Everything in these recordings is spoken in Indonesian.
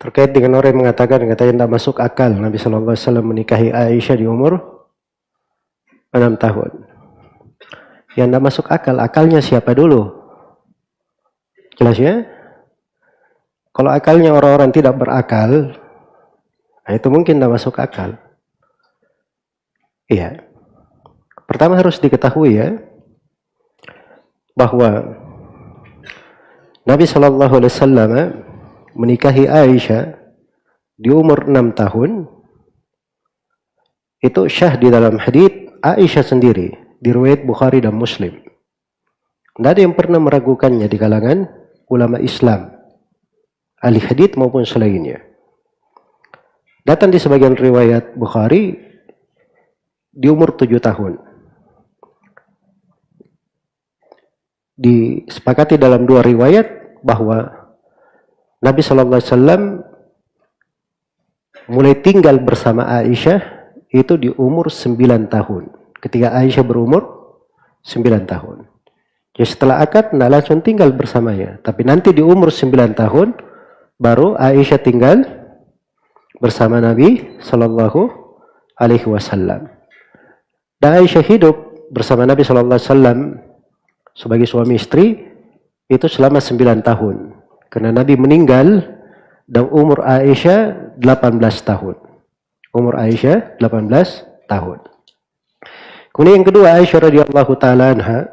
terkait dengan orang yang mengatakan katanya tidak masuk akal Nabi Shallallahu Alaihi Wasallam menikahi Aisyah di umur 6 tahun. Yang tidak masuk akal, akalnya siapa dulu? Jelas ya? Kalau akalnya orang-orang tidak berakal, nah itu mungkin tidak masuk akal. Iya. Pertama harus diketahui ya, bahwa Nabi Shallallahu Alaihi Wasallam menikahi Aisyah di umur 6 tahun, itu syah di dalam hadits Aisyah sendiri, di riwayat Bukhari dan Muslim. Tidak ada yang pernah meragukannya di kalangan ulama Islam, ahli hadits maupun selainnya. Datang di sebagian riwayat Bukhari di umur 7 tahun. Disepakati dalam dua riwayat bahwa Nabi Shallallahu Alaihi Wasallam mulai tinggal bersama Aisyah itu di umur 9 tahun. Ketika Aisyah berumur 9 tahun. Jadi setelah akad, tidak langsung tinggal bersamanya. Tapi nanti di umur 9 tahun, baru Aisyah tinggal bersama Nabi Shallallahu Alaihi Wasallam. Dan Aisyah hidup bersama Nabi Shallallahu Alaihi Wasallam sebagai suami istri itu selama 9 tahun. Karena Nabi meninggal dan umur Aisyah 18 tahun. Umur Aisyah 18 tahun. Kemudian yang kedua, Aisyah radhiyallahu taala anha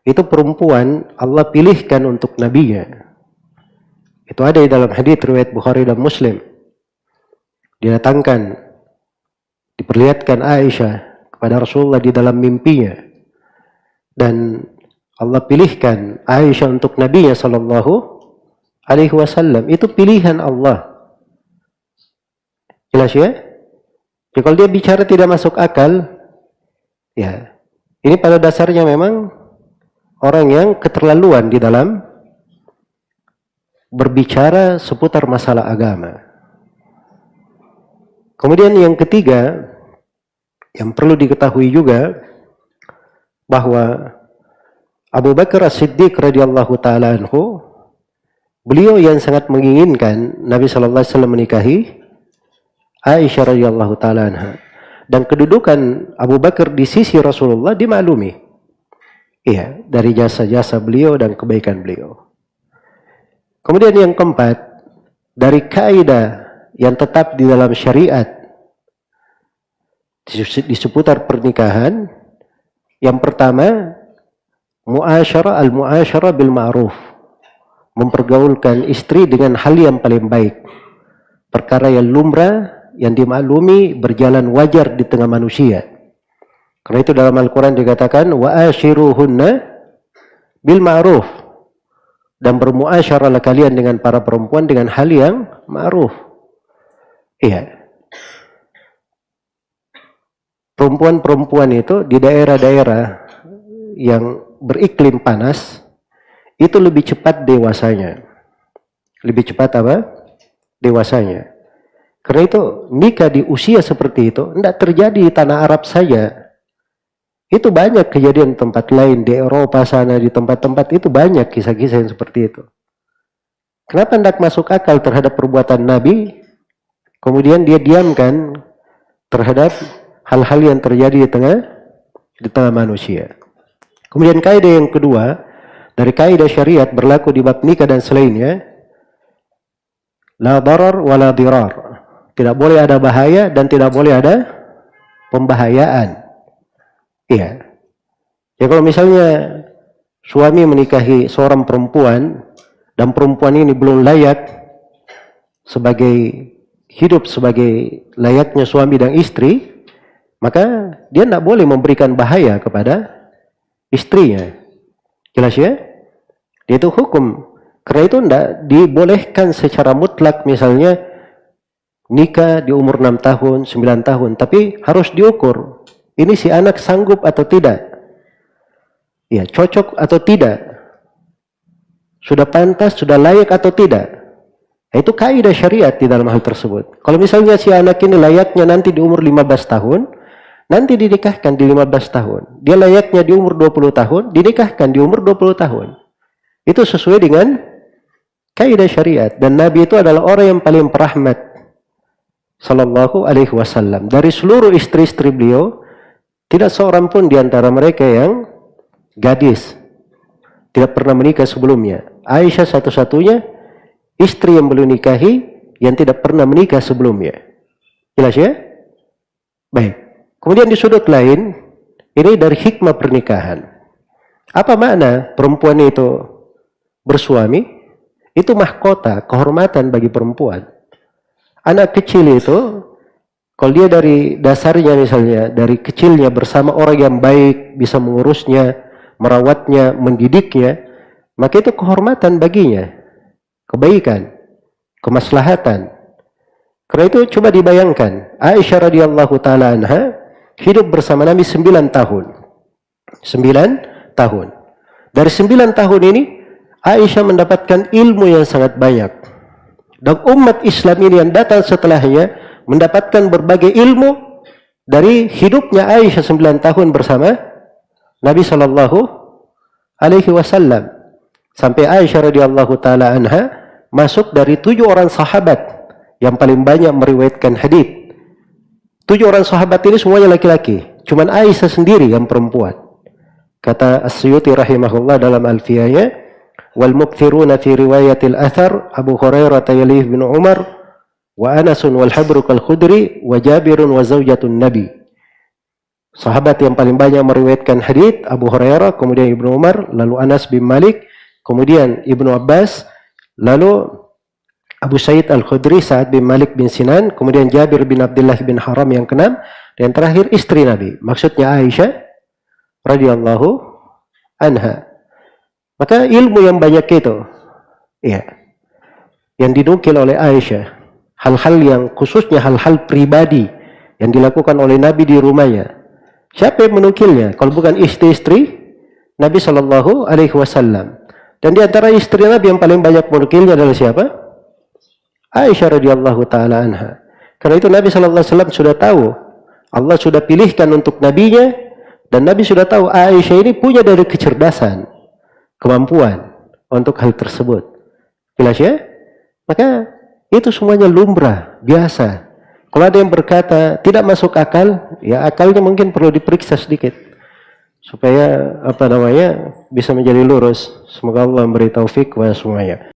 itu perempuan Allah pilihkan untuk nabinya. Itu ada di dalam hadits riwayat Bukhari dan Muslim. Didatangkan, diperlihatkan Aisyah kepada Rasulullah di dalam mimpinya. Dan Allah pilihkan Aisyah untuk Nabinya Sallallahu Alaihi Wasallam. Itu pilihan Allah. Jelas ya? Jadi kalau dia bicara tidak masuk akal, ya ini pada dasarnya memang orang yang keterlaluan di dalam berbicara seputar masalah agama. Kemudian yang ketiga, yang perlu diketahui juga, bahwa Abu Bakar As-Siddiq radhiyallahu taala anhu, beliau yang sangat menginginkan Nabi sallallahu alaihi wasallam menikahi Aisyah radhiyallahu taala anha. Dan kedudukan Abu Bakar di sisi Rasulullah dimaklumi. Iya, dari jasa-jasa beliau dan kebaikan beliau. Kemudian yang keempat, dari kaidah yang tetap di dalam syariat di seputar pernikahan, yang pertama, al-mu'asyarah bil ma'ruf. Mempergaulkan istri dengan hal yang paling baik. Perkara yang lumrah, yang dimaklumi, berjalan wajar di tengah manusia. Karena itu dalam Al-Quran dikatakan, wa'ashiruhunna bil ma'ruf. Dan bermuasyarahlah kalian dengan para perempuan dengan hal yang ma'ruf. Iya. Perempuan-perempuan itu di daerah-daerah yang beriklim panas itu lebih cepat dewasanya. Lebih cepat apa? Dewasanya. Karena itu nikah di usia seperti itu tidak terjadi di tanah Arab saja. Itu banyak kejadian di tempat lain, di Eropa sana, di tempat-tempat itu banyak kisah-kisah yang seperti itu. Kenapa tidak masuk akal terhadap perbuatan Nabi, kemudian dia diamkan terhadap hal-hal yang terjadi di tengah manusia. Kemudian kaidah yang kedua, dari kaidah syariat berlaku di bab nikah dan selainnya, la darar wa la dirar. Tidak boleh ada bahaya dan tidak boleh ada pembahayaan. Iya. Ya kalau misalnya suami menikahi seorang perempuan dan perempuan ini belum layak hidup sebagai layaknya suami dan istri, maka dia tidak boleh memberikan bahaya kepada istrinya. Jelas ya? Itu hukum. Karena itu tidak dibolehkan secara mutlak misalnya nikah di umur 6 tahun, 9 tahun. Tapi harus diukur. Ini si anak sanggup atau tidak? Ya, cocok atau tidak? Sudah pantas, sudah layak atau tidak? Itu kaidah syariat di dalam hal tersebut. Kalau misalnya si anak ini layaknya nanti di umur 15 tahun, nanti dinikahkan di 15 tahun. Dia layaknya di umur 20 tahun, dinikahkan di umur 20 tahun. Itu sesuai dengan kaidah syariat. Dan Nabi itu adalah orang yang paling berahmat sallallahu alaihi wasallam. Dari seluruh istri-istri beliau, tidak seorang pun di antara mereka yang gadis, tidak pernah menikah sebelumnya. Aisyah satu-satunya istri yang beliau nikahi yang tidak pernah menikah sebelumnya. Jelas ya? Baik. Kemudian di sudut lain, ini dari hikmah pernikahan. Apa makna perempuan itu bersuami? Itu mahkota, kehormatan bagi perempuan. Anak kecil itu, kalau dia dari dasarnya misalnya, dari kecilnya bersama orang yang baik, bisa mengurusnya, merawatnya, mendidiknya, maka itu kehormatan baginya, kebaikan, kemaslahatan. Karena itu coba dibayangkan, Aisyah radhiyallahu taala anha hidup bersama Nabi 9 tahun. 9 tahun. Dari 9 tahun ini, Aisyah mendapatkan ilmu yang sangat banyak. Dan umat Islam ini yang datang setelahnya mendapatkan berbagai ilmu dari hidupnya Aisyah 9 tahun bersama Nabi sallallahu alaihi wasallam. Sampai Aisyah radhiyallahu taala anha masuk dari 7 orang sahabat yang paling banyak meriwayatkan hadis. 7 orang sahabat ini semuanya laki-laki, cuman Aisyah sendiri yang perempuan. Kata As-Suyuti rahimahullah dalam Alfiyahnya, wal mukthiruna fi riwayatil athar Abu Hurairah yalih bin Umar wa Anasun wal habru kal khudri wa Jabirun wa zaujatun Nabi. Sahabat yang paling banyak meriwayatkan hadis Abu Hurairah, kemudian Ibnu Umar, lalu Anas bin Malik, kemudian Ibnu Abbas, lalu Abu Sa'id Al-Khudri, Sa'ad bin Malik bin Sinan, kemudian Jabir bin Abdullah bin Haram yang keenam, dan terakhir istri Nabi, maksudnya Aisyah radhiyallahu anha. Maka ilmu yang banyak itu, ya, yang dinukil oleh Aisyah, hal-hal yang khususnya hal-hal pribadi yang dilakukan oleh Nabi di rumahnya. Siapa yang menukilnya? Kalau bukan istri-istri Nabi Shallallahu Alaihi Wasallam. Dan di antara istri Nabi yang paling banyak menukilnya adalah siapa? Aisyah radhiyallahu taala anha. Karena itu Nabi Shallallahu Alaihi Wasallam sudah tahu, Allah sudah pilihkan untuk nabinya, dan Nabi sudah tahu Aisyah ini punya dari kecerdasan, kemampuan untuk hal tersebut. Jelas ya? Maka itu semuanya lumrah, biasa. Kalau ada yang berkata tidak masuk akal, ya akalnya mungkin perlu diperiksa sedikit supaya bisa menjadi lurus. Semoga Allah memberi taufik kepada semuanya.